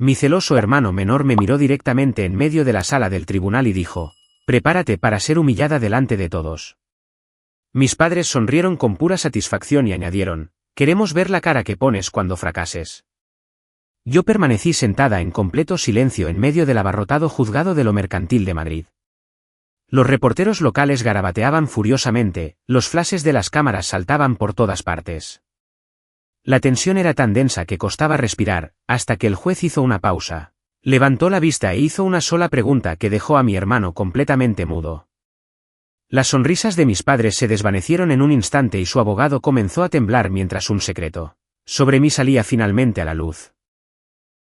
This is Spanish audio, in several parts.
Mi celoso hermano menor me miró directamente en medio de la sala del tribunal y dijo: «Prepárate para ser humillada delante de todos». Mis padres sonrieron con pura satisfacción y añadieron: «Queremos ver la cara que pones cuando fracases». Yo permanecí sentada en completo silencio en medio del abarrotado juzgado de lo mercantil de Madrid. Los reporteros locales garabateaban furiosamente, los flashes de las cámaras saltaban por todas partes. La tensión era tan densa que costaba respirar, hasta que el juez hizo una pausa. Levantó la vista e hizo una sola pregunta que dejó a mi hermano completamente mudo. Las sonrisas de mis padres se desvanecieron en un instante y su abogado comenzó a temblar mientras un secreto sobre mí salía finalmente a la luz.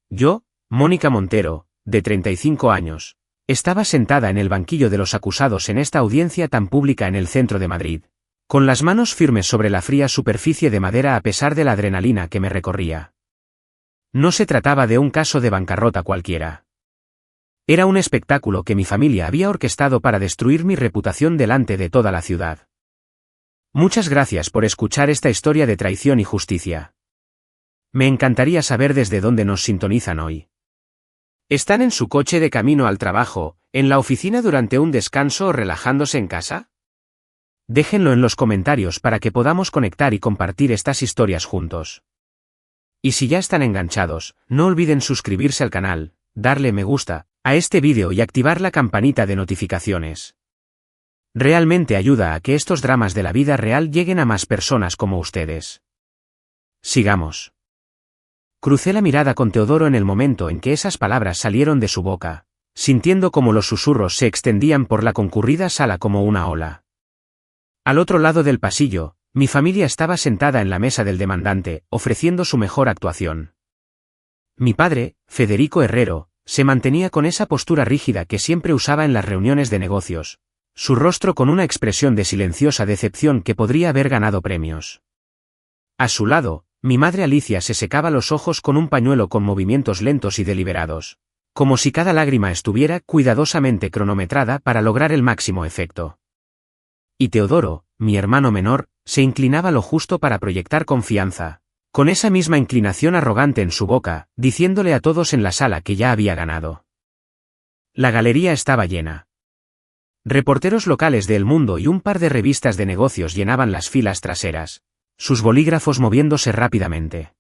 Yo, Mónica Montero, de 35 años, estaba sentada en el banquillo de los acusados en esta audiencia tan pública en el centro de Madrid, con las manos firmes sobre la fría superficie de madera a pesar de la adrenalina que me recorría. No se trataba de un caso de bancarrota cualquiera. Era un espectáculo que mi familia había orquestado para destruir mi reputación delante de toda la ciudad. Muchas gracias por escuchar esta historia de traición y justicia. Me encantaría saber desde dónde nos sintonizan hoy. ¿Están en su coche de camino al trabajo, en la oficina durante un descanso o relajándose en casa? Déjenlo en los comentarios para que podamos conectar y compartir estas historias juntos. Y si ya están enganchados, no olviden suscribirse al canal, darle me gusta a este vídeo y activar la campanita de notificaciones. Realmente ayuda a que estos dramas de la vida real lleguen a más personas como ustedes. Sigamos. Crucé la mirada con Teodoro en el momento en que esas palabras salieron de su boca, sintiendo como los susurros se extendían por la concurrida sala como una ola. Al otro lado del pasillo, mi familia estaba sentada en la mesa del demandante, ofreciendo su mejor actuación. Mi padre, Federico Herrero, se mantenía con esa postura rígida que siempre usaba en las reuniones de negocios, su rostro con una expresión de silenciosa decepción que podría haber ganado premios. A su lado, mi madre Alicia se secaba los ojos con un pañuelo con movimientos lentos y deliberados, como si cada lágrima estuviera cuidadosamente cronometrada para lograr el máximo efecto. Y Teodoro, mi hermano menor, se inclinaba lo justo para proyectar confianza, con esa misma inclinación arrogante en su boca, diciéndole a todos en la sala que ya había ganado. La galería estaba llena. Reporteros locales de El Mundo y un par de revistas de negocios llenaban las filas traseras, sus bolígrafos moviéndose rápidamente.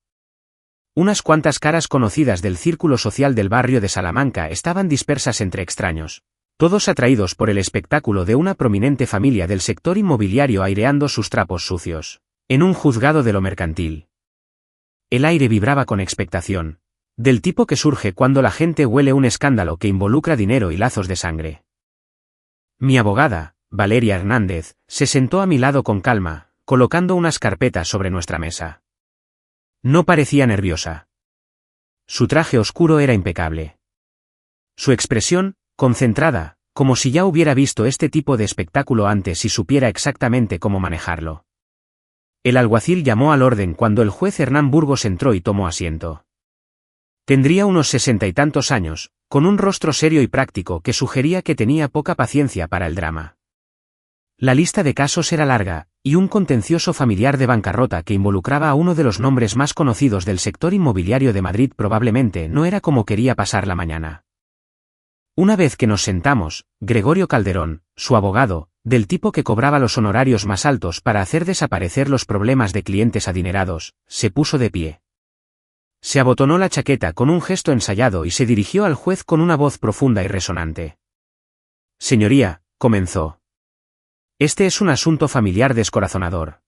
Unas cuantas caras conocidas del círculo social del barrio de Salamanca estaban dispersas entre extraños, todos atraídos por el espectáculo de una prominente familia del sector inmobiliario aireando sus trapos sucios, en un juzgado de lo mercantil. El aire vibraba con expectación, del tipo que surge cuando la gente huele un escándalo que involucra dinero y lazos de sangre. Mi abogada, Valeria Hernández, se sentó a mi lado con calma, colocando unas carpetas sobre nuestra mesa. No parecía nerviosa. Su traje oscuro era impecable. Su expresión, concentrada, como si ya hubiera visto este tipo de espectáculo antes y supiera exactamente cómo manejarlo. El alguacil llamó al orden cuando el juez Hernán Burgos entró y tomó asiento. Tendría unos 60 y tantos años, con un rostro serio y práctico que sugería que tenía poca paciencia para el drama. La lista de casos era larga, y un contencioso familiar de bancarrota que involucraba a uno de los nombres más conocidos del sector inmobiliario de Madrid probablemente no era como quería pasar la mañana. Una vez que nos sentamos, Gregorio Calderón, su abogado, del tipo que cobraba los honorarios más altos para hacer desaparecer los problemas de clientes adinerados, se puso de pie. Se abotonó la chaqueta con un gesto ensayado y se dirigió al juez con una voz profunda y resonante. «Señoría», comenzó. «Este es un asunto familiar descorazonador.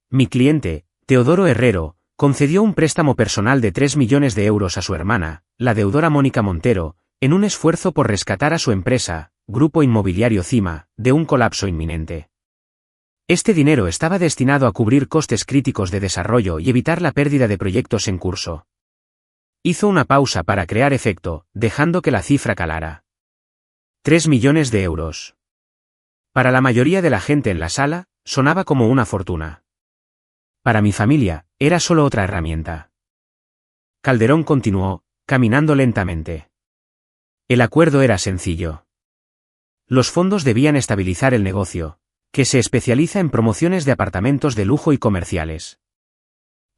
Mi cliente, Teodoro Herrero, concedió un préstamo personal de 3 millones de euros a su hermana, la deudora Mónica Montero, en un esfuerzo por rescatar a su empresa, Grupo Inmobiliario Cima, de un colapso inminente. Este dinero estaba destinado a cubrir costes críticos de desarrollo y evitar la pérdida de proyectos en curso». Hizo una pausa para crear efecto, dejando que la cifra calara. 3 millones de euros. Para la mayoría de la gente en la sala, sonaba como una fortuna. Para mi familia, era solo otra herramienta. Calderón continuó, caminando lentamente. El acuerdo era sencillo. Los fondos debían estabilizar el negocio, que se especializa en promociones de apartamentos de lujo y comerciales.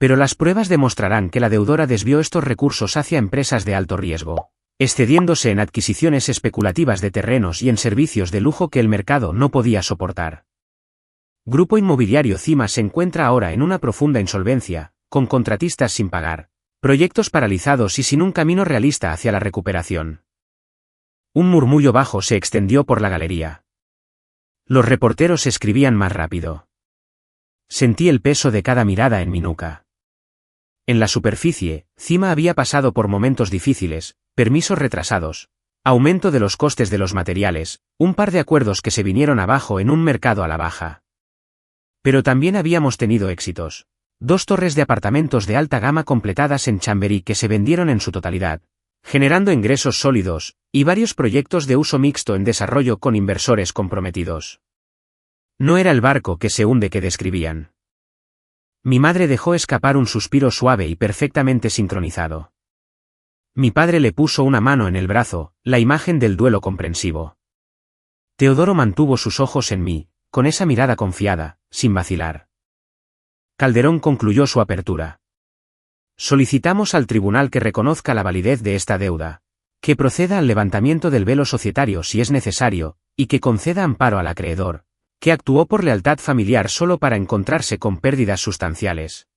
Pero las pruebas demostrarán que la deudora desvió estos recursos hacia empresas de alto riesgo, excediéndose en adquisiciones especulativas de terrenos y en servicios de lujo que el mercado no podía soportar. Grupo Inmobiliario Cima se encuentra ahora en una profunda insolvencia, con contratistas sin pagar, proyectos paralizados y sin un camino realista hacia la recuperación. Un murmullo bajo se extendió por la galería. Los reporteros escribían más rápido. Sentí el peso de cada mirada en mi nuca. En la superficie, Cima había pasado por momentos difíciles, permisos retrasados, aumento de los costes de los materiales, un par de acuerdos que se vinieron abajo en un mercado a la baja. Pero también habíamos tenido éxitos. 2 torres de apartamentos de alta gama completadas en Chamberí que se vendieron en su totalidad, generando ingresos sólidos, y varios proyectos de uso mixto en desarrollo con inversores comprometidos. No era el barco que se hunde que describían. Mi madre dejó escapar un suspiro suave y perfectamente sincronizado. Mi padre le puso una mano en el brazo, la imagen del duelo comprensivo. Teodoro mantuvo sus ojos en mí, con esa mirada confiada, sin vacilar. Calderón concluyó su apertura. Solicitamos al tribunal que reconozca la validez de esta deuda, que proceda al levantamiento del velo societario si es necesario, y que conceda amparo al acreedor, que actuó por lealtad familiar solo para encontrarse con pérdidas sustanciales.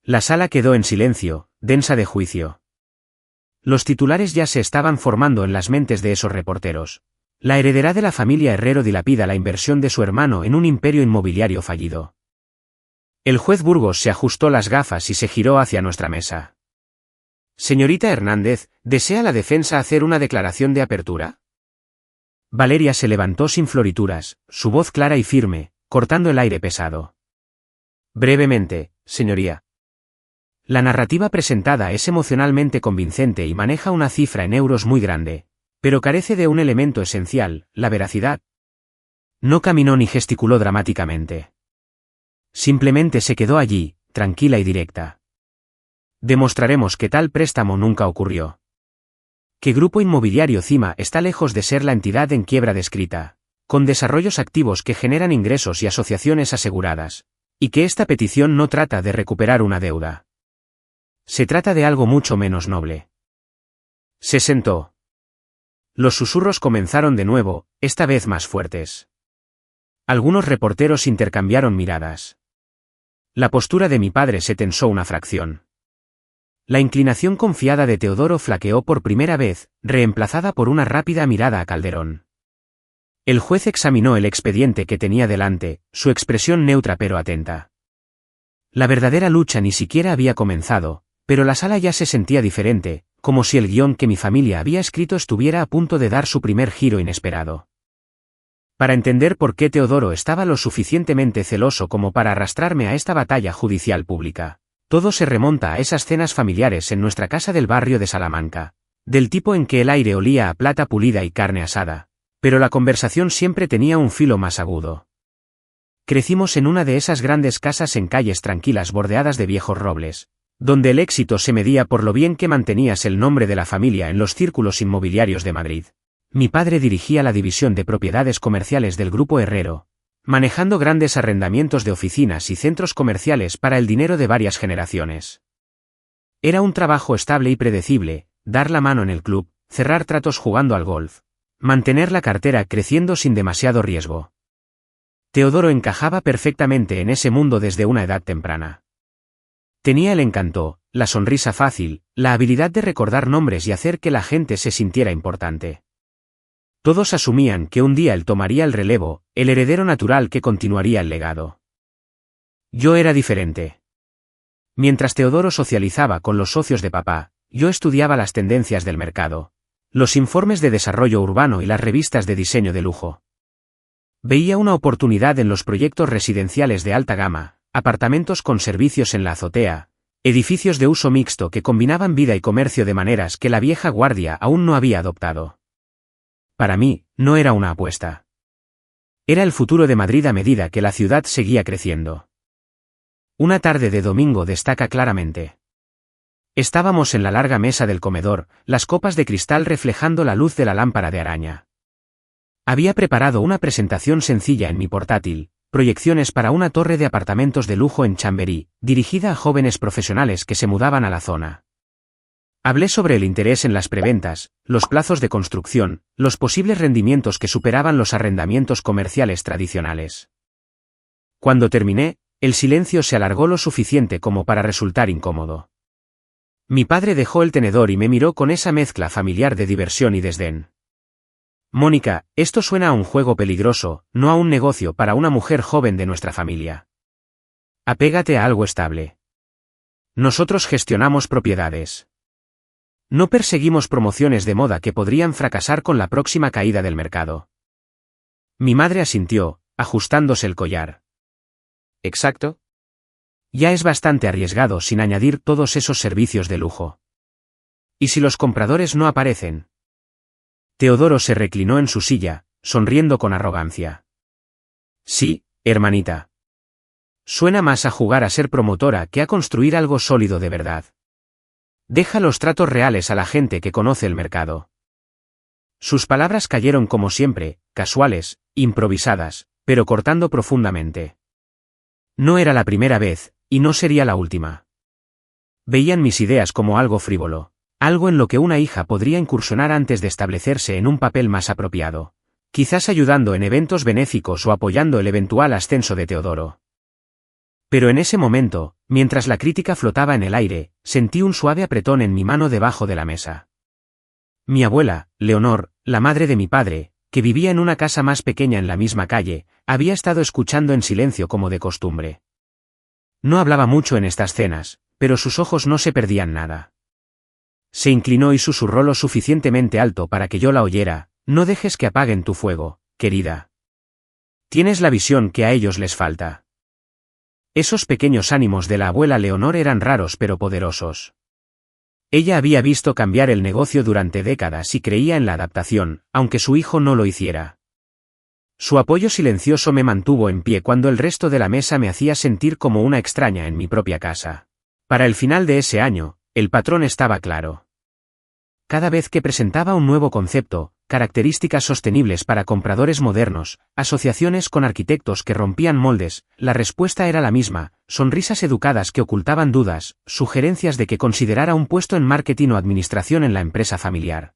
La sala quedó en silencio, densa de juicio. Los titulares ya se estaban formando en las mentes de esos reporteros. La heredera de la familia Herrero dilapida la inversión de su hermano en un imperio inmobiliario fallido. El juez Burgos se ajustó las gafas y se giró hacia nuestra mesa. Señorita Hernández, ¿desea la defensa hacer una declaración de apertura? Valeria se levantó sin florituras, su voz clara y firme, cortando el aire pesado. Brevemente, señoría. La narrativa presentada es emocionalmente convincente y maneja una cifra en euros muy grande, pero carece de un elemento esencial, la veracidad. No caminó ni gesticuló dramáticamente. Simplemente se quedó allí, tranquila y directa. Demostraremos que tal préstamo nunca ocurrió. Que Grupo Inmobiliario Cima está lejos de ser la entidad en quiebra descrita, con desarrollos activos que generan ingresos y asociaciones aseguradas, y que esta petición no trata de recuperar una deuda. Se trata de algo mucho menos noble. Se sentó. Los susurros comenzaron de nuevo, esta vez más fuertes. Algunos reporteros intercambiaron miradas. La postura de mi padre se tensó una fracción. La inclinación confiada de Teodoro flaqueó por primera vez, reemplazada por una rápida mirada a Calderón. El juez examinó el expediente que tenía delante, su expresión neutra pero atenta. La verdadera lucha ni siquiera había comenzado, pero la sala ya se sentía diferente, como si el guión que mi familia había escrito estuviera a punto de dar su primer giro inesperado. Para entender por qué Teodoro estaba lo suficientemente celoso como para arrastrarme a esta batalla judicial pública, todo se remonta a esas cenas familiares en nuestra casa del barrio de Salamanca, del tipo en que el aire olía a plata pulida y carne asada, pero la conversación siempre tenía un filo más agudo. Crecimos en una de esas grandes casas en calles tranquilas bordeadas de viejos robles, donde el éxito se medía por lo bien que mantenías el nombre de la familia en los círculos inmobiliarios de Madrid. Mi padre dirigía la división de propiedades comerciales del Grupo Herrero, manejando grandes arrendamientos de oficinas y centros comerciales para el dinero de varias generaciones. Era un trabajo estable y predecible, dar la mano en el club, cerrar tratos jugando al golf, mantener la cartera creciendo sin demasiado riesgo. Teodoro encajaba perfectamente en ese mundo desde una edad temprana. Tenía el encanto, la sonrisa fácil, la habilidad de recordar nombres y hacer que la gente se sintiera importante. Todos asumían que un día él tomaría el relevo, el heredero natural que continuaría el legado. Yo era diferente. Mientras Teodoro socializaba con los socios de papá, yo estudiaba las tendencias del mercado, los informes de desarrollo urbano y las revistas de diseño de lujo. Veía una oportunidad en los proyectos residenciales de alta gama, apartamentos con servicios en la azotea, edificios de uso mixto que combinaban vida y comercio de maneras que la vieja guardia aún no había adoptado. Para mí, no era una apuesta. Era el futuro de Madrid a medida que la ciudad seguía creciendo. Una tarde de domingo destaca claramente. Estábamos en la larga mesa del comedor, las copas de cristal reflejando la luz de la lámpara de araña. Había preparado una presentación sencilla en mi portátil, proyecciones para una torre de apartamentos de lujo en Chamberí, dirigida a jóvenes profesionales que se mudaban a la zona. Hablé sobre el interés en las preventas, los plazos de construcción, los posibles rendimientos que superaban los arrendamientos comerciales tradicionales. Cuando terminé, el silencio se alargó lo suficiente como para resultar incómodo. Mi padre dejó el tenedor y me miró con esa mezcla familiar de diversión y desdén. Mónica, esto suena a un juego peligroso, no a un negocio para una mujer joven de nuestra familia. Apégate a algo estable. Nosotros gestionamos propiedades. No perseguimos promociones de moda que podrían fracasar con la próxima caída del mercado. Mi madre asintió, ajustándose el collar. ¿Exacto? Ya es bastante arriesgado sin añadir todos esos servicios de lujo. ¿Y si los compradores no aparecen? Teodoro se reclinó en su silla, sonriendo con arrogancia. Sí, hermanita. Suena más a jugar a ser promotora que a construir algo sólido de verdad. Deja los tratos reales a la gente que conoce el mercado. Sus palabras cayeron como siempre, casuales, improvisadas, pero cortando profundamente. No era la primera vez, y no sería la última. Veían mis ideas como algo frívolo, algo en lo que una hija podría incursionar antes de establecerse en un papel más apropiado, quizás ayudando en eventos benéficos o apoyando el eventual ascenso de Teodoro. Pero en ese momento, mientras la crítica flotaba en el aire, sentí un suave apretón en mi mano debajo de la mesa. Mi abuela, Leonor, la madre de mi padre, que vivía en una casa más pequeña en la misma calle, había estado escuchando en silencio como de costumbre. No hablaba mucho en estas cenas, pero sus ojos no se perdían nada. Se inclinó y susurró lo suficientemente alto para que yo la oyera: no dejes que apaguen tu fuego, querida. Tienes la visión que a ellos les falta. Esos pequeños ánimos de la abuela Leonor eran raros pero poderosos. Ella había visto cambiar el negocio durante décadas y creía en la adaptación, aunque su hijo no lo hiciera. Su apoyo silencioso me mantuvo en pie cuando el resto de la mesa me hacía sentir como una extraña en mi propia casa. Para el final de ese año, el patrón estaba claro. Cada vez que presentaba un nuevo concepto, características sostenibles para compradores modernos, asociaciones con arquitectos que rompían moldes, la respuesta era la misma: sonrisas educadas que ocultaban dudas, sugerencias de que considerara un puesto en marketing o administración en la empresa familiar.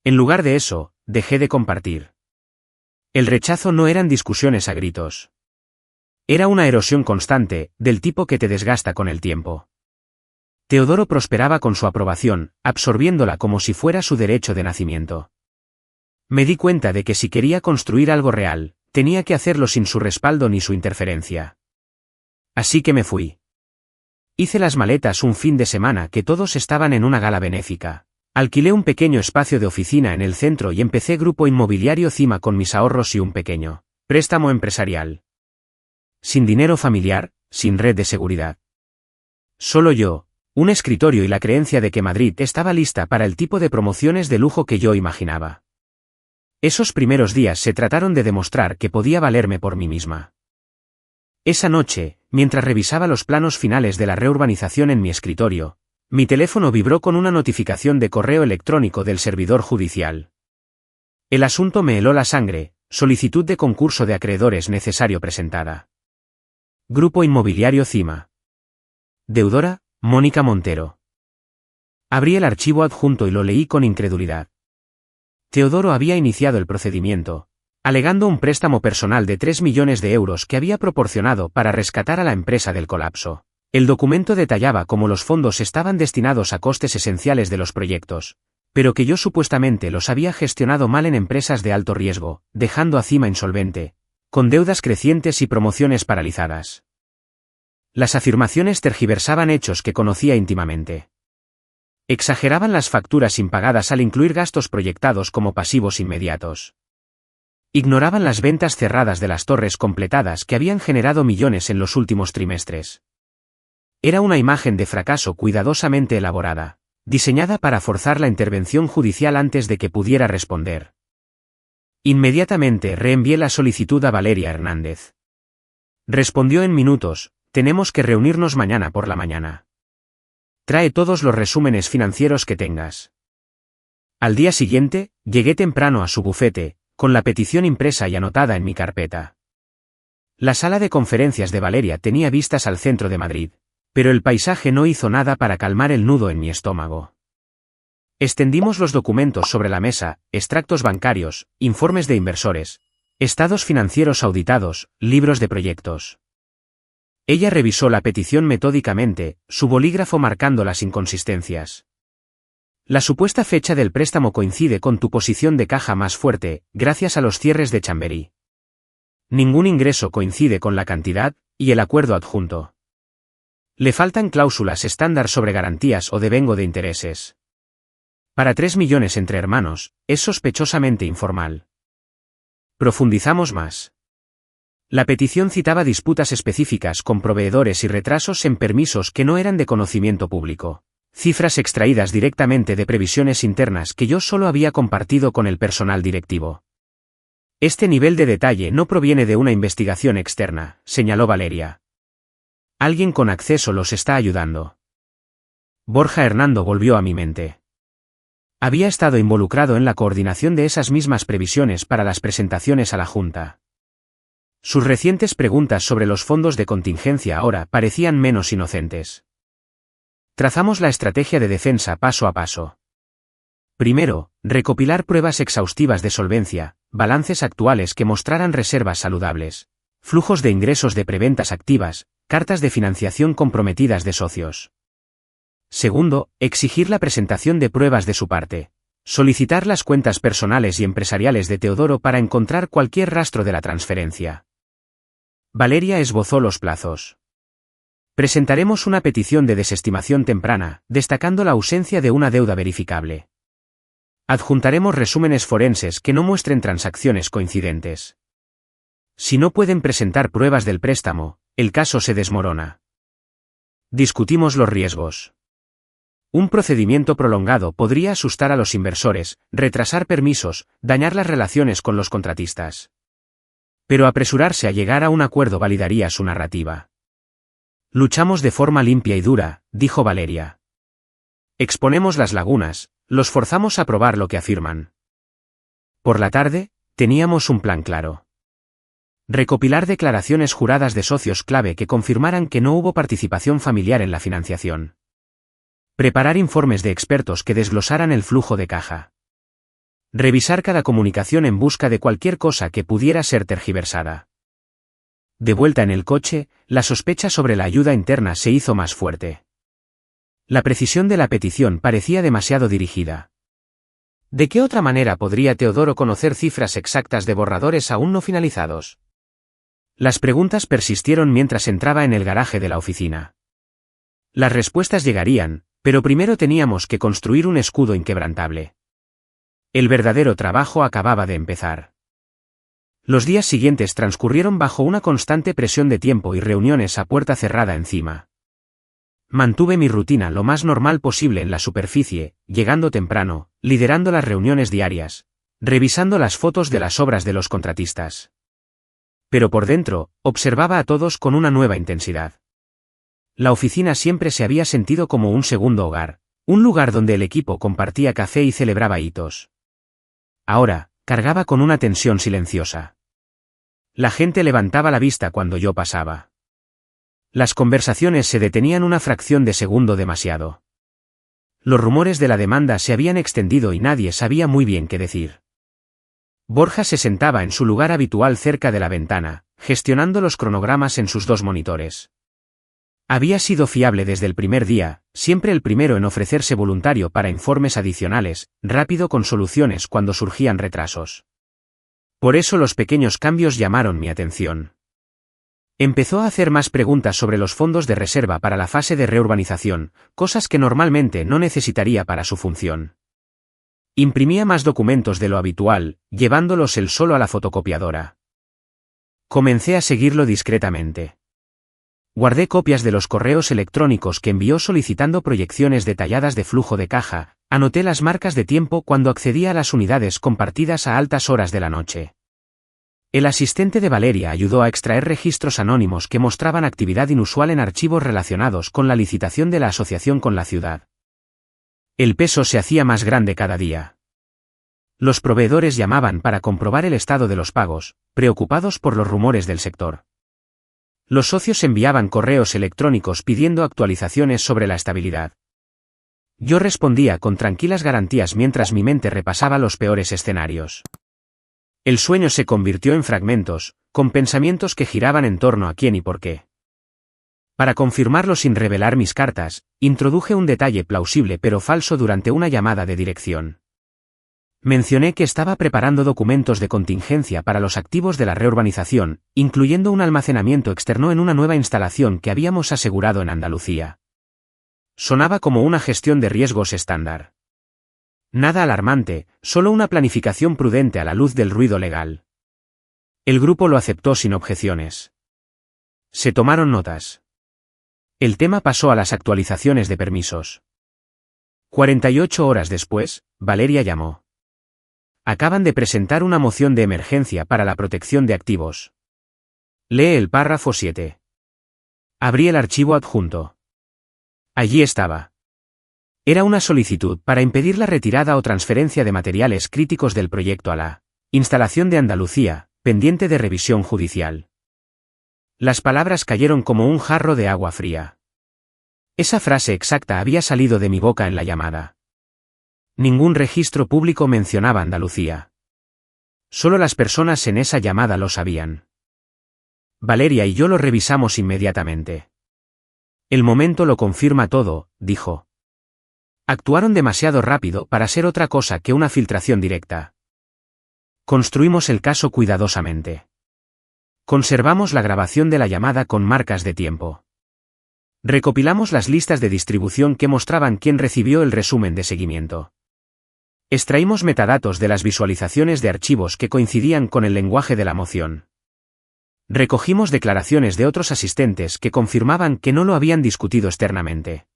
En lugar de eso, dejé de compartir. El rechazo no eran discusiones a gritos. Era una erosión constante, del tipo que te desgasta con el tiempo. Teodoro prosperaba con su aprobación, absorbiéndola como si fuera su derecho de nacimiento. Me di cuenta de que si quería construir algo real, tenía que hacerlo sin su respaldo ni su interferencia. Así que me fui. Hice las maletas un fin de semana que todos estaban en una gala benéfica. Alquilé un pequeño espacio de oficina en el centro y empecé Grupo Inmobiliario Cima con mis ahorros y un pequeño préstamo empresarial. Sin dinero familiar, sin red de seguridad. Solo yo, un escritorio y la creencia de que Madrid estaba lista para el tipo de promociones de lujo que yo imaginaba. Esos primeros días se trataron de demostrar que podía valerme por mí misma. Esa noche, mientras revisaba los planos finales de la reurbanización en mi escritorio, mi teléfono vibró con una notificación de correo electrónico del servidor judicial. El asunto me heló la sangre: solicitud de concurso de acreedores necesario presentada. Grupo Inmobiliario Cima. Deudora, Mónica Montero. Abrí el archivo adjunto y lo leí con incredulidad. Teodoro había iniciado el procedimiento, alegando un préstamo personal de 3 millones de euros que había proporcionado para rescatar a la empresa del colapso. El documento detallaba cómo los fondos estaban destinados a costes esenciales de los proyectos, pero que yo supuestamente los había gestionado mal en empresas de alto riesgo, dejando a Cima insolvente, con deudas crecientes y promociones paralizadas. Las afirmaciones tergiversaban hechos que conocía íntimamente. Exageraban las facturas impagadas al incluir gastos proyectados como pasivos inmediatos. Ignoraban las ventas cerradas de las torres completadas que habían generado millones en los últimos trimestres. Era una imagen de fracaso cuidadosamente elaborada, diseñada para forzar la intervención judicial antes de que pudiera responder. Inmediatamente reenvié la solicitud a Valeria Hernández. Respondió en minutos: tenemos que reunirnos mañana por la mañana. Trae todos los resúmenes financieros que tengas. Al día siguiente, llegué temprano a su bufete, con la petición impresa y anotada en mi carpeta. La sala de conferencias de Valeria tenía vistas al centro de Madrid, pero el paisaje no hizo nada para calmar el nudo en mi estómago. Extendimos los documentos sobre la mesa, extractos bancarios, informes de inversores, estados financieros auditados, libros de proyectos. Ella revisó la petición metódicamente, su bolígrafo marcando las inconsistencias. La supuesta fecha del préstamo coincide con tu posición de caja más fuerte, gracias a los cierres de Chamberí. Ningún ingreso coincide con la cantidad, y el acuerdo adjunto. Le faltan cláusulas estándar sobre garantías o devengo de intereses. Para 3 millones entre hermanos, es sospechosamente informal. Profundizamos más. La petición citaba disputas específicas con proveedores y retrasos en permisos que no eran de conocimiento público. Cifras extraídas directamente de previsiones internas que yo solo había compartido con el personal directivo. Este nivel de detalle no proviene de una investigación externa, señaló Valeria. Alguien con acceso los está ayudando. Borja Hernando volvió a mi mente. Había estado involucrado en la coordinación de esas mismas previsiones para las presentaciones a la Junta. Sus recientes preguntas sobre los fondos de contingencia ahora parecían menos inocentes. Trazamos la estrategia de defensa paso a paso. Primero, recopilar pruebas exhaustivas de solvencia, balances actuales que mostraran reservas saludables, flujos de ingresos de preventas activas, cartas de financiación comprometidas de socios. Segundo, exigir la presentación de pruebas de su parte. Solicitar las cuentas personales y empresariales de Teodoro para encontrar cualquier rastro de la transferencia. Valeria esbozó los plazos. Presentaremos una petición de desestimación temprana, destacando la ausencia de una deuda verificable. Adjuntaremos resúmenes forenses que no muestren transacciones coincidentes. Si no pueden presentar pruebas del préstamo, el caso se desmorona. Discutimos los riesgos. Un procedimiento prolongado podría asustar a los inversores, retrasar permisos, dañar las relaciones con los contratistas. Pero apresurarse a llegar a un acuerdo validaría su narrativa. Luchamos de forma limpia y dura, dijo Valeria. Exponemos las lagunas, los forzamos a probar lo que afirman. Por la tarde, teníamos un plan claro. Recopilar declaraciones juradas de socios clave que confirmaran que no hubo participación familiar en la financiación. Preparar informes de expertos que desglosaran el flujo de caja. Revisar cada comunicación en busca de cualquier cosa que pudiera ser tergiversada. De vuelta en el coche, la sospecha sobre la ayuda interna se hizo más fuerte. La precisión de la petición parecía demasiado dirigida. ¿De qué otra manera podría Teodoro conocer cifras exactas de borradores aún no finalizados? Las preguntas persistieron mientras entraba en el garaje de la oficina. Las respuestas llegarían, pero primero teníamos que construir un escudo inquebrantable. El verdadero trabajo acababa de empezar. Los días siguientes transcurrieron bajo una constante presión de tiempo y reuniones a puerta cerrada encima. Mantuve mi rutina lo más normal posible en la superficie, llegando temprano, liderando las reuniones diarias, revisando las fotos de las obras de los contratistas. Pero por dentro, observaba a todos con una nueva intensidad. La oficina siempre se había sentido como un segundo hogar, un lugar donde el equipo compartía café y celebraba hitos. Ahora, cargaba con una tensión silenciosa. La gente levantaba la vista cuando yo pasaba. Las conversaciones se detenían una fracción de segundo demasiado. Los rumores de la demanda se habían extendido y nadie sabía muy bien qué decir. Borja se sentaba en su lugar habitual cerca de la ventana, gestionando los cronogramas en sus 2 monitores. Había sido fiable desde el primer día, siempre el primero en ofrecerse voluntario para informes adicionales, rápido con soluciones cuando surgían retrasos. Por eso los pequeños cambios llamaron mi atención. Empezó a hacer más preguntas sobre los fondos de reserva para la fase de reurbanización, cosas que normalmente no necesitaría para su función. Imprimía más documentos de lo habitual, llevándolos él solo a la fotocopiadora. Comencé a seguirlo discretamente. Guardé copias de los correos electrónicos que envió solicitando proyecciones detalladas de flujo de caja, anoté las marcas de tiempo cuando accedía a las unidades compartidas a altas horas de la noche. El asistente de Valeria ayudó a extraer registros anónimos que mostraban actividad inusual en archivos relacionados con la licitación de la asociación con la ciudad. El peso se hacía más grande cada día. Los proveedores llamaban para comprobar el estado de los pagos, preocupados por los rumores del sector. Los socios enviaban correos electrónicos pidiendo actualizaciones sobre la estabilidad. Yo respondía con tranquilas garantías mientras mi mente repasaba los peores escenarios. El sueño se convirtió en fragmentos, con pensamientos que giraban en torno a quién y por qué. Para confirmarlo sin revelar mis cartas, introduje un detalle plausible pero falso durante una llamada de dirección. Mencioné que estaba preparando documentos de contingencia para los activos de la reurbanización, incluyendo un almacenamiento externo en una nueva instalación que habíamos asegurado en Andalucía. Sonaba como una gestión de riesgos estándar. Nada alarmante, solo una planificación prudente a la luz del ruido legal. El grupo lo aceptó sin objeciones. Se tomaron notas. El tema pasó a las actualizaciones de permisos. 48 horas después, Valeria llamó. Acaban de presentar una moción de emergencia para la protección de activos. Lee el párrafo 7. Abrí el archivo adjunto. Allí estaba. Era una solicitud para impedir la retirada o transferencia de materiales críticos del proyecto a la instalación de Andalucía, pendiente de revisión judicial. Las palabras cayeron como un jarro de agua fría. Esa frase exacta había salido de mi boca en la llamada. Ningún registro público mencionaba Andalucía. Solo las personas en esa llamada lo sabían. Valeria y yo lo revisamos inmediatamente. El momento lo confirma todo, dijo. Actuaron demasiado rápido para ser otra cosa que una filtración directa. Construimos el caso cuidadosamente. Conservamos la grabación de la llamada con marcas de tiempo. Recopilamos las listas de distribución que mostraban quién recibió el resumen de seguimiento. Extraímos metadatos de las visualizaciones de archivos que coincidían con el lenguaje de la moción. Recogimos declaraciones de otros asistentes que confirmaban que no lo habían discutido externamente.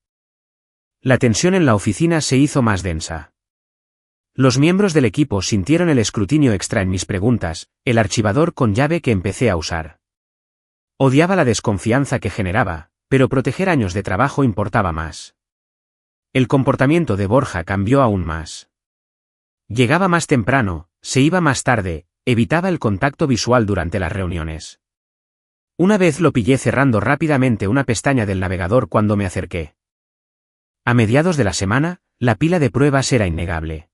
La tensión en la oficina se hizo más densa. Los miembros del equipo sintieron el escrutinio extra en mis preguntas, el archivador con llave que empecé a usar. Odiaba la desconfianza que generaba, pero proteger años de trabajo importaba más. El comportamiento de Borja cambió aún más. Llegaba más temprano, se iba más tarde, evitaba el contacto visual durante las reuniones. Una vez lo pillé cerrando rápidamente una pestaña del navegador cuando me acerqué. A mediados de la semana, la pila de pruebas era innegable.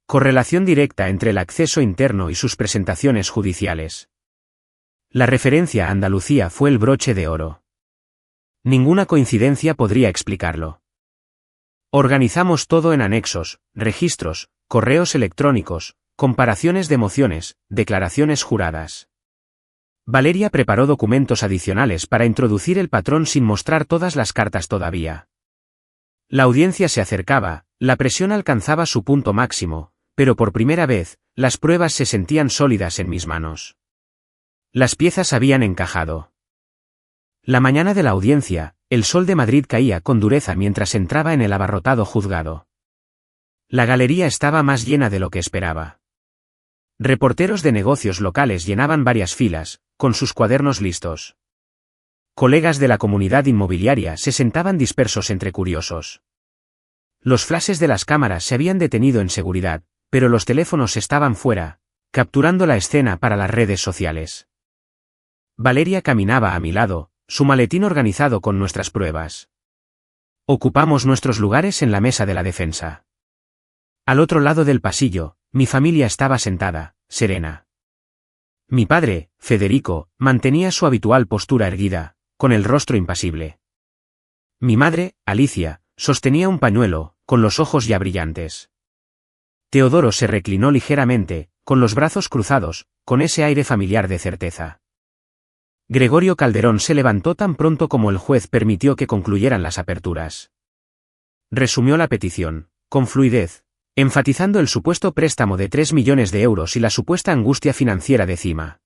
Correlación directa entre el acceso interno y sus presentaciones judiciales. La referencia a Andalucía fue el broche de oro. Ninguna coincidencia podría explicarlo. Organizamos todo en anexos, registros, correos electrónicos, comparaciones de mociones, declaraciones juradas. Valeria preparó documentos adicionales para introducir el patrón sin mostrar todas las cartas todavía. La audiencia se acercaba, la presión alcanzaba su punto máximo, pero por primera vez, las pruebas se sentían sólidas en mis manos. Las piezas habían encajado. La mañana de la audiencia, el sol de Madrid caía con dureza mientras entraba en el abarrotado juzgado. La galería estaba más llena de lo que esperaba. Reporteros de negocios locales llenaban varias filas, con sus cuadernos listos. Colegas de la comunidad inmobiliaria se sentaban dispersos entre curiosos. Los flashes de las cámaras se habían detenido en seguridad, pero los teléfonos estaban fuera, capturando la escena para las redes sociales. Valeria caminaba a mi lado, su maletín organizado con nuestras pruebas. Ocupamos nuestros lugares en la mesa de la defensa. Al otro lado del pasillo, mi familia estaba sentada, serena. Mi padre, Federico, mantenía su habitual postura erguida, con el rostro impasible. Mi madre, Alicia, sostenía un pañuelo, con los ojos ya brillantes. Teodoro se reclinó ligeramente, con los brazos cruzados, con ese aire familiar de certeza. Gregorio Calderón se levantó tan pronto como el juez permitió que concluyeran las aperturas. Resumió la petición, con fluidez, enfatizando el supuesto préstamo de 3 millones de euros y la supuesta angustia financiera de Cima.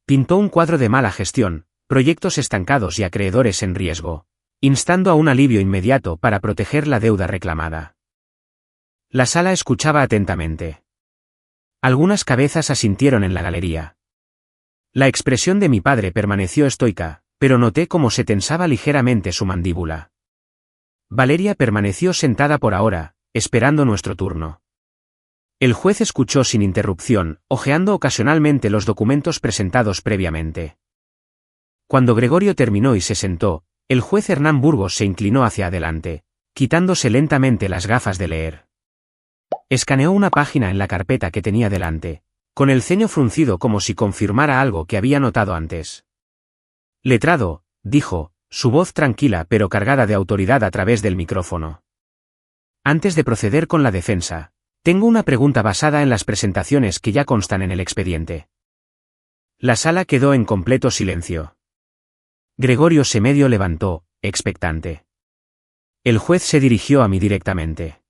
Pintó un cuadro de mala gestión, proyectos estancados y acreedores en riesgo, instando a un alivio inmediato para proteger la deuda reclamada. La sala escuchaba atentamente. Algunas cabezas asintieron en la galería. La expresión de mi padre permaneció estoica, pero noté cómo se tensaba ligeramente su mandíbula. Valeria permaneció sentada por ahora, esperando nuestro turno. El juez escuchó sin interrupción, hojeando ocasionalmente los documentos presentados previamente. Cuando Gregorio terminó y se sentó, el juez Hernán Burgos se inclinó hacia adelante, quitándose lentamente las gafas de leer. Escaneó una página en la carpeta que tenía delante, con el ceño fruncido como si confirmara algo que había notado antes. Letrado, dijo, su voz tranquila pero cargada de autoridad a través del micrófono. Antes de proceder con la defensa, tengo una pregunta basada en las presentaciones que ya constan en el expediente. La sala quedó en completo silencio. Gregorio se medio levantó, expectante. El juez se dirigió a mí directamente.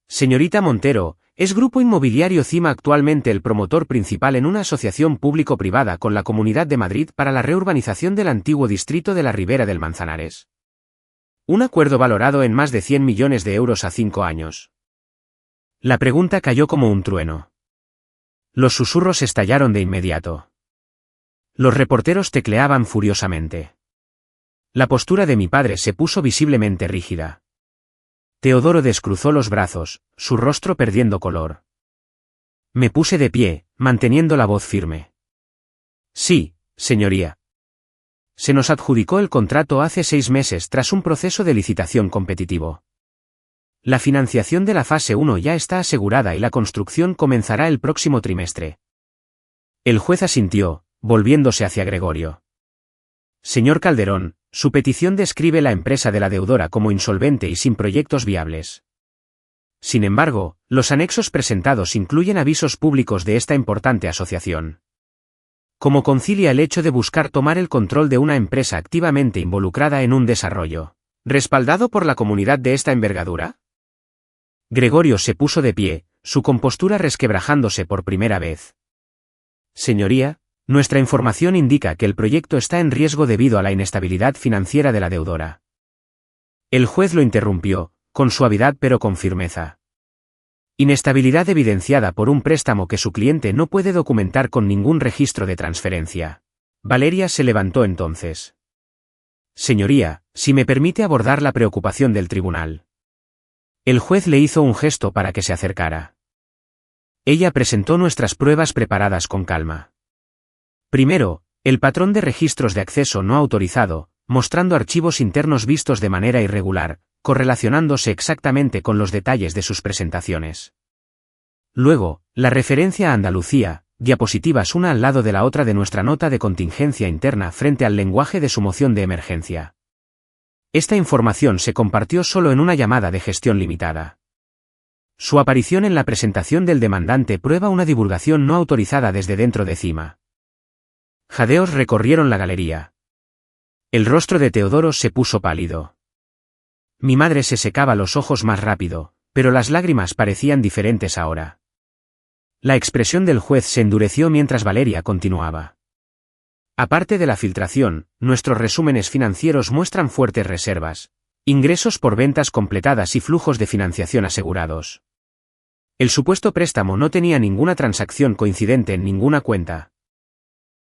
Señorita Montero, es Grupo Inmobiliario Cima actualmente el promotor principal en una asociación público-privada con la Comunidad de Madrid para la reurbanización del antiguo distrito de la Ribera del Manzanares. Un acuerdo valorado en más de 100 millones de euros a 5 años. La pregunta cayó como un trueno. Los susurros estallaron de inmediato. Los reporteros tecleaban furiosamente. La postura de mi padre se puso visiblemente rígida. Teodoro descruzó los brazos, su rostro perdiendo color. Me puse de pie, manteniendo la voz firme. Sí, señoría. Se nos adjudicó el contrato hace 6 meses tras un proceso de licitación competitivo. La financiación de la fase 1 ya está asegurada y la construcción comenzará el próximo trimestre. El juez asintió, volviéndose hacia Gregorio. Señor Calderón, su petición describe la empresa de la deudora como insolvente y sin proyectos viables. Sin embargo, los anexos presentados incluyen avisos públicos de esta importante asociación. ¿Cómo concilia el hecho de buscar tomar el control de una empresa activamente involucrada en un desarrollo, respaldado por la comunidad de esta envergadura? Gregorio se puso de pie, su compostura resquebrajándose por primera vez. Señoría, nuestra información indica que el proyecto está en riesgo debido a la inestabilidad financiera de la deudora. El juez lo interrumpió, con suavidad pero con firmeza. Inestabilidad evidenciada por un préstamo que su cliente no puede documentar con ningún registro de transferencia. Valeria se levantó entonces. Señoría, si me permite abordar la preocupación del tribunal. El juez le hizo un gesto para que se acercara. Ella presentó nuestras pruebas preparadas con calma. Primero, el patrón de registros de acceso no autorizado, mostrando archivos internos vistos de manera irregular, correlacionándose exactamente con los detalles de sus presentaciones. Luego, la referencia a Andalucía, diapositivas una al lado de la otra de nuestra nota de contingencia interna frente al lenguaje de su moción de emergencia. Esta información se compartió solo en una llamada de gestión limitada. Su aparición en la presentación del demandante prueba una divulgación no autorizada desde dentro de Cima. Jadeos recorrieron la galería. El rostro de Teodoro se puso pálido. Mi madre se secaba los ojos más rápido, pero las lágrimas parecían diferentes ahora. La expresión del juez se endureció mientras Valeria continuaba. Aparte de la filtración, nuestros resúmenes financieros muestran fuertes reservas, ingresos por ventas completadas y flujos de financiación asegurados. El supuesto préstamo no tenía ninguna transacción coincidente en ninguna cuenta.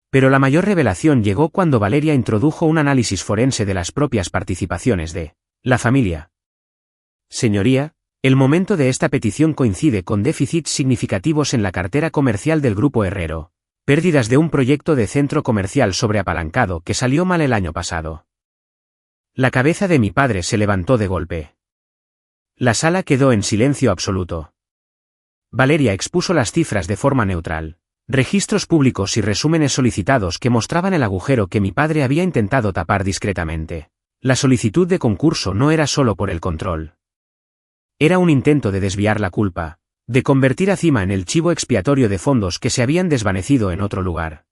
Pero la mayor revelación llegó cuando Valeria introdujo un análisis forense de las propias participaciones de la familia. Señoría, el momento de esta petición coincide con déficits significativos en la cartera comercial del Grupo Herrero, pérdidas de un proyecto de centro comercial sobreapalancado que salió mal el año pasado. La cabeza de mi padre se levantó de golpe. La sala quedó en silencio absoluto. Valeria expuso las cifras de forma neutral. Registros públicos y resúmenes solicitados que mostraban el agujero que mi padre había intentado tapar discretamente. La solicitud de concurso no era solo por el control. Era un intento de desviar la culpa, de convertir a Cima en el chivo expiatorio de fondos que se habían desvanecido en otro lugar.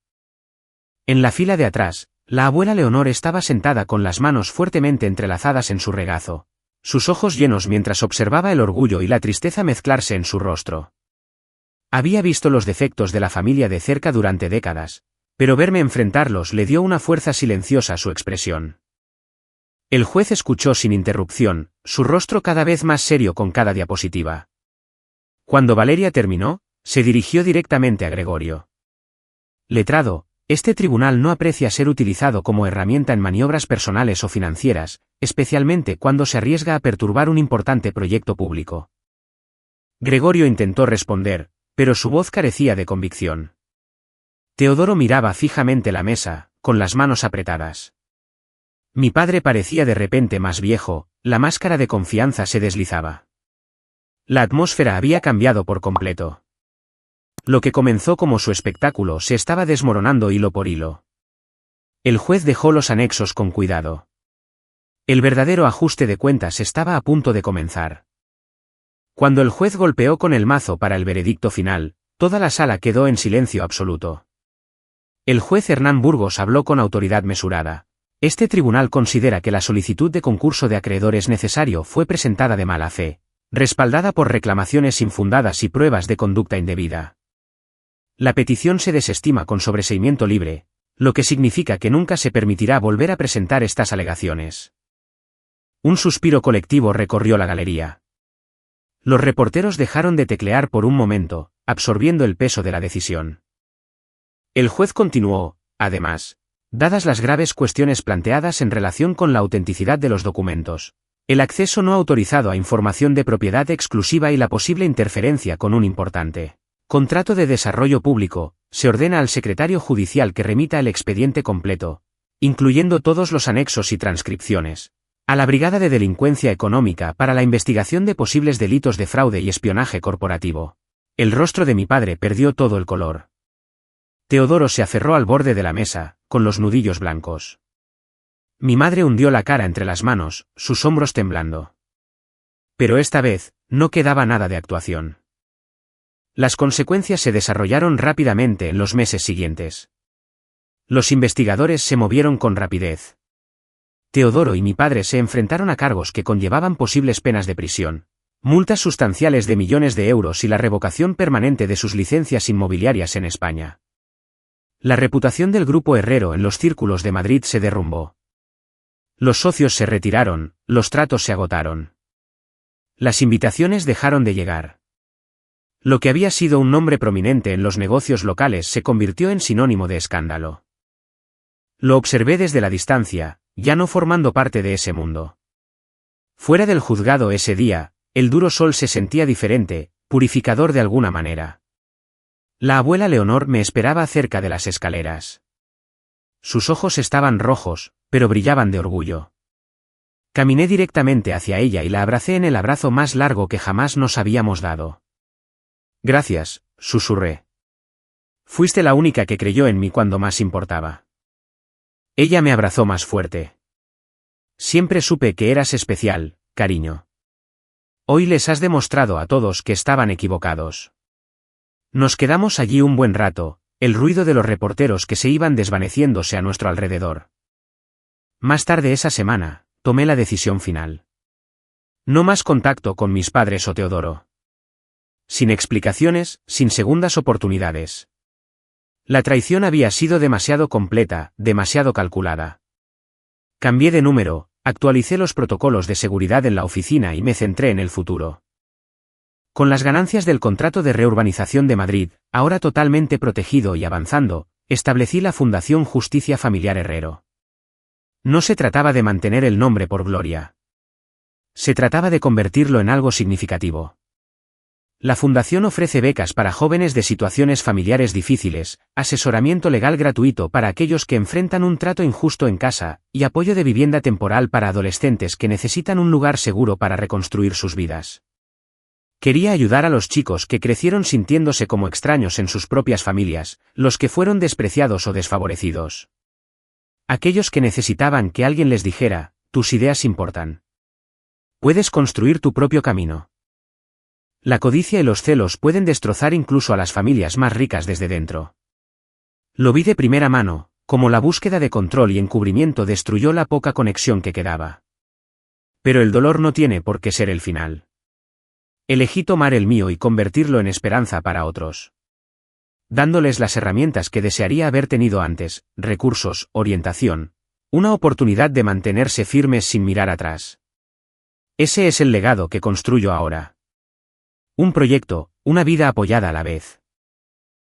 En la fila de atrás, la abuela Leonor estaba sentada con las manos fuertemente entrelazadas en su regazo, sus ojos llenos mientras observaba el orgullo y la tristeza mezclarse en su rostro. Había visto los defectos de la familia de cerca durante décadas, pero verme enfrentarlos le dio una fuerza silenciosa a su expresión. El juez escuchó sin interrupción, su rostro cada vez más serio con cada diapositiva. Cuando Valeria terminó, se dirigió directamente a Gregorio. Letrado, este tribunal no aprecia ser utilizado como herramienta en maniobras personales o financieras, especialmente cuando se arriesga a perturbar un importante proyecto público. Gregorio intentó responder, pero su voz carecía de convicción. Teodoro miraba fijamente la mesa, con las manos apretadas. Mi padre parecía de repente más viejo, la máscara de confianza se deslizaba. La atmósfera había cambiado por completo. Lo que comenzó como su espectáculo se estaba desmoronando hilo por hilo. El juez dejó los anexos con cuidado. El verdadero ajuste de cuentas estaba a punto de comenzar. Cuando el juez golpeó con el mazo para el veredicto final, toda la sala quedó en silencio absoluto. El juez Hernán Burgos habló con autoridad mesurada. Este tribunal considera que la solicitud de concurso de acreedores necesario fue presentada de mala fe, respaldada por reclamaciones infundadas y pruebas de conducta indebida. La petición se desestima con sobreseimiento libre, lo que significa que nunca se permitirá volver a presentar estas alegaciones. Un suspiro colectivo recorrió la galería. Los reporteros dejaron de teclear por un momento, absorbiendo el peso de la decisión. El juez continuó, además, dadas las graves cuestiones planteadas en relación con la autenticidad de los documentos, el acceso no autorizado a información de propiedad exclusiva y la posible interferencia con un importante contrato de desarrollo público, se ordena al secretario judicial que remita el expediente completo, incluyendo todos los anexos y transcripciones, a la Brigada de Delincuencia Económica para la investigación de posibles delitos de fraude y espionaje corporativo. El rostro de mi padre perdió todo el color. Teodoro se aferró al borde de la mesa, con los nudillos blancos. Mi madre hundió la cara entre las manos, sus hombros temblando. Pero esta vez, no quedaba nada de actuación. Las consecuencias se desarrollaron rápidamente en los meses siguientes. Los investigadores se movieron con rapidez. Teodoro y mi padre se enfrentaron a cargos que conllevaban posibles penas de prisión, multas sustanciales de millones de euros y la revocación permanente de sus licencias inmobiliarias en España. La reputación del grupo Herrero en los círculos de Madrid se derrumbó. Los socios se retiraron, los tratos se agotaron. Las invitaciones dejaron de llegar. Lo que había sido un nombre prominente en los negocios locales se convirtió en sinónimo de escándalo. Lo observé desde la distancia, ya no formando parte de ese mundo. Fuera del juzgado ese día, el duro sol se sentía diferente, purificador de alguna manera. La abuela Leonor me esperaba cerca de las escaleras. Sus ojos estaban rojos, pero brillaban de orgullo. Caminé directamente hacia ella y la abracé en el abrazo más largo que jamás nos habíamos dado. Gracias, susurré. Fuiste la única que creyó en mí cuando más importaba. Ella me abrazó más fuerte. Siempre supe que eras especial, cariño. Hoy les has demostrado a todos que estaban equivocados. Nos quedamos allí un buen rato, el ruido de los reporteros que se iban desvaneciéndose a nuestro alrededor. Más tarde esa semana, tomé la decisión final. No más contacto con mis padres o Teodoro. Sin explicaciones, sin segundas oportunidades. La traición había sido demasiado completa, demasiado calculada. Cambié de número, actualicé los protocolos de seguridad en la oficina y me centré en el futuro. Con las ganancias del contrato de reurbanización de Madrid, ahora totalmente protegido y avanzando, establecí la Fundación Justicia Familiar Herrero. No se trataba de mantener el nombre por gloria. Se trataba de convertirlo en algo significativo. La Fundación ofrece becas para jóvenes de situaciones familiares difíciles, asesoramiento legal gratuito para aquellos que enfrentan un trato injusto en casa, y apoyo de vivienda temporal para adolescentes que necesitan un lugar seguro para reconstruir sus vidas. Quería ayudar a los chicos que crecieron sintiéndose como extraños en sus propias familias, los que fueron despreciados o desfavorecidos. Aquellos que necesitaban que alguien les dijera, tus ideas importan. Puedes construir tu propio camino. La codicia y los celos pueden destrozar incluso a las familias más ricas desde dentro. Lo vi de primera mano, como la búsqueda de control y encubrimiento destruyó la poca conexión que quedaba. Pero el dolor no tiene por qué ser el final. Elegí tomar el mío y convertirlo en esperanza para otros. Dándoles las herramientas que desearía haber tenido antes, recursos, orientación, una oportunidad de mantenerse firmes sin mirar atrás. Ese es el legado que construyo ahora. Un proyecto, una vida apoyada a la vez.